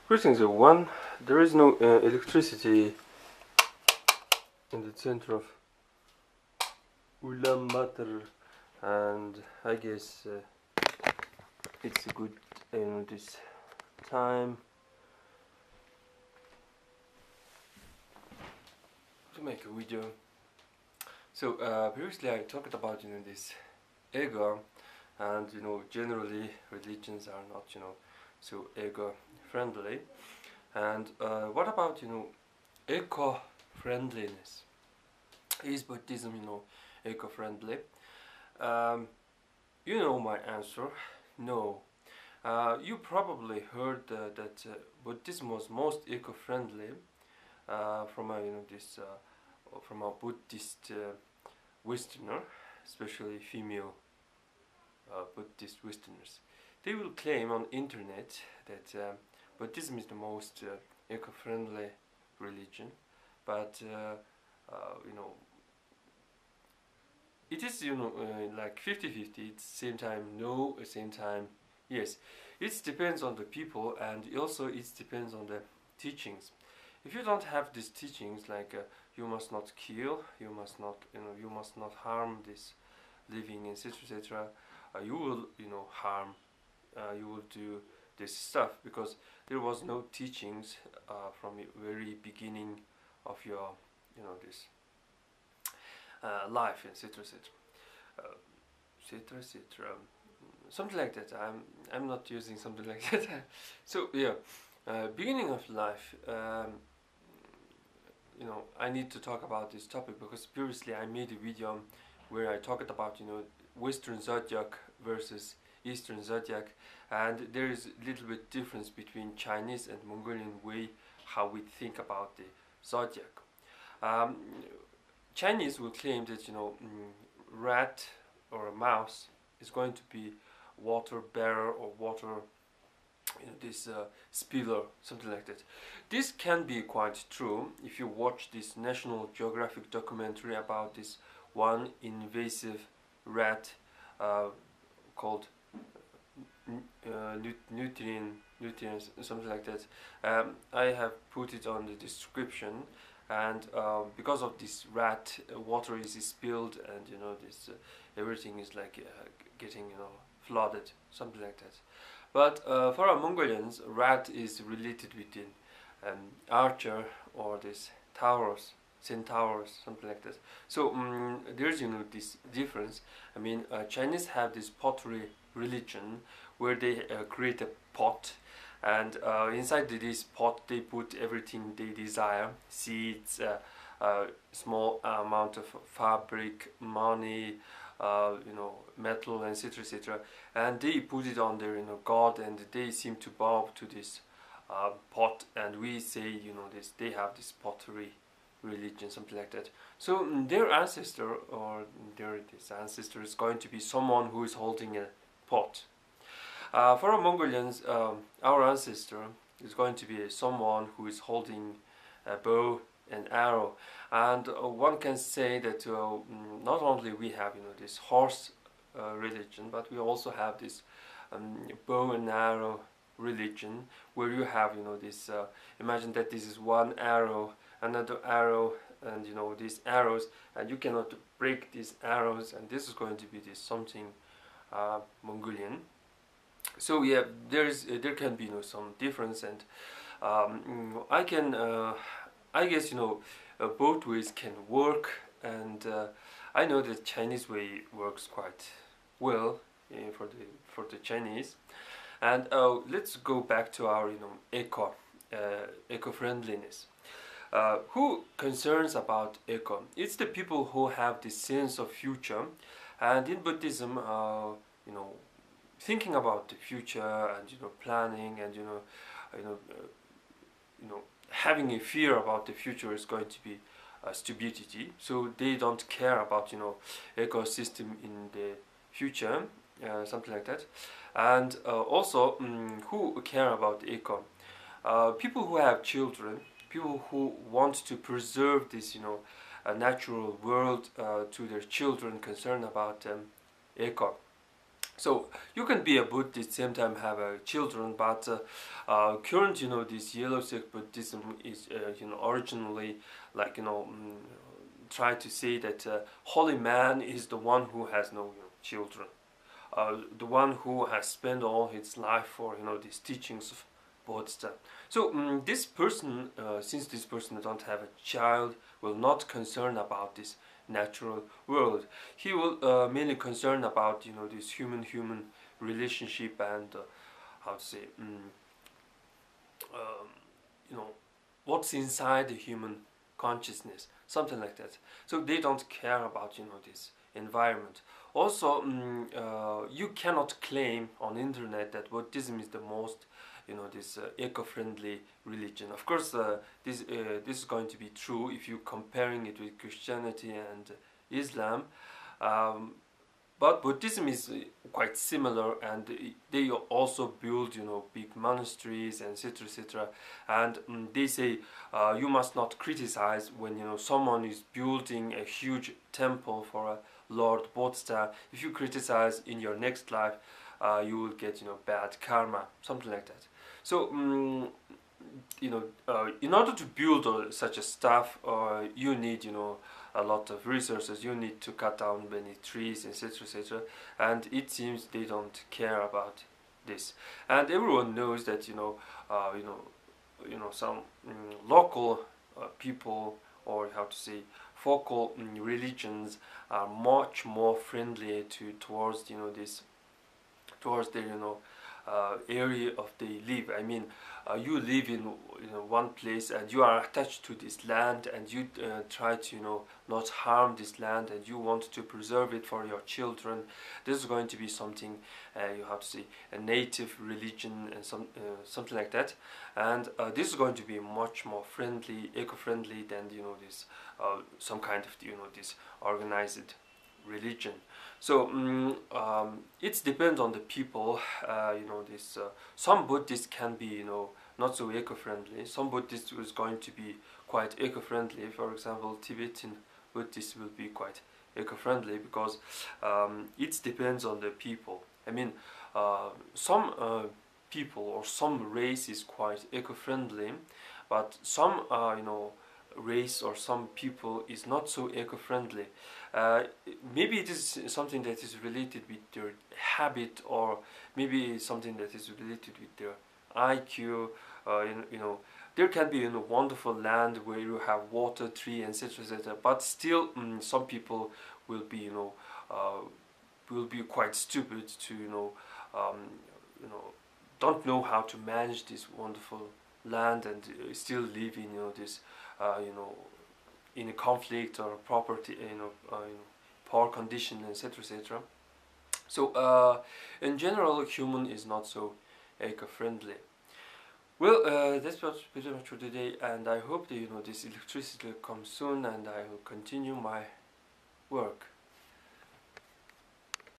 Greetings everyone. There is no electricity in the center of Ulaanbaatar, and I guess it's a good this time to make a video. So previously I talked about this ego, and generally religions are not so ego friendly. And what about eco friendliness? Is Buddhism eco friendly? You know my answer, no. You probably heard that Buddhism was most eco friendly from a from a Buddhist Westerner, especially female Buddhist Westerners. They will claim on internet that Buddhism is the most eco-friendly religion, but it is like 50-50. It's same time no, same time yes. It depends on the people, and also it depends on the teachings. If you don't have these teachings, like you must not kill, you must not you must not harm this living, etc., etc., you will harm, you will do this stuff, because there was no teachings from the very beginning of your this life, etc., etc., etc., etc., something like that. I'm not using something like that. So yeah, beginning of life. I need to talk about this topic because previously I made a video where I talked about Western zodiac versus Eastern zodiac, and there is a little bit difference between Chinese and Mongolian way how we think about the zodiac. Chinese will claim that rat or a mouse is going to be water bearer or water this spiller, something like that. This can be quite true if you watch this National Geographic documentary about this one invasive rat called Nutria, something like that. I have put it on the description, and because of this rat, water is spilled, and this everything is like getting flooded, something like that. But for our Mongolians, rat is related with the archer or this Taurus, centaurs, something like that. So there's this difference. I mean, Chinese have this pottery religion where they create a pot, and inside this pot they put everything they desire: seeds, small amount of fabric, money, metal, etc., etc., and they put it on their god, and they seem to bow to this pot, and we say this, they have this pottery religion, something like that. So their ancestor, or this ancestor, is going to be someone who is holding a pot. For our Mongolians, our ancestor is going to be someone who is holding a bow and arrow, and one can say that not only we have this horse religion, but we also have this bow and arrow religion, where you have this imagine that this is one arrow, another arrow, and these arrows, and you cannot break these arrows, and this is going to be this something Mongolian. So yeah, there can be some difference, and I guess both ways can work, and I know that Chinese way works quite well for the Chinese. And let's go back to our eco friendliness. Who concerns about eco? It's the people who have this sense of future, and in Buddhism, thinking about the future, and planning, and having a fear about the future is going to be stupidity. So they don't care about ecosystem in the future, something like that. And also, who care about eco? People who have children, people who want to preserve this a natural world to their children, concerned about eco. So you can be a Buddhist, same time have children, but current, this yellow sect Buddhism is, originally like, try to say that holy man is the one who has no children, the one who has spent all his life for these teachings of Buddhism. So this person, since this person don't have a child, will not concern about this natural world. He will mainly concern about this human relationship and how to say um, you know what's inside the human consciousness, something like that. So they don't care about this environment. Also, you cannot claim on internet that Buddhism is the most this eco-friendly religion. Of course, this is going to be true if you're comparing it with Christianity and Islam. Um, but Buddhism is quite similar, and they also build big monasteries and etc etc. And they say you must not criticize when someone is building a huge temple for a Lord Buddha. If you criticize in your next life, you will get bad karma, something like that. So in order to build such a stuff, you need a lot of resources. You need to cut down many trees, etc etc. And it seems they don't care about this. And everyone knows that some local people, or how to say focal religions, are much more friendly towards this, towards their area of they live. I mean, you live in one place and you are attached to this land, and you try to not harm this land, and you want to preserve it for your children. This is going to be something you have to say a native religion and something like that. And this is going to be much more friendly, eco-friendly than this some kind of this organized religion. So it depends on the people. This some Buddhists can be not so eco-friendly. Some Buddhists is going to be quite eco-friendly. For example, Tibetan Buddhists will be quite eco-friendly because it depends on the people. I mean, some people or some race is quite eco-friendly, but some race or some people is not so eco-friendly. Maybe it is something that is related with their habit, or maybe something that is related with their IQ. There can be a wonderful land where you have water, tree, etc., etc. But still, some people will be quite stupid to don't know how to manage this wonderful land, and still live in this in a conflict or property poor condition, etc etc. So in general, human is not so eco-friendly. Well, that's pretty much for today, and I hope that this electricity will come soon, and I will continue my work.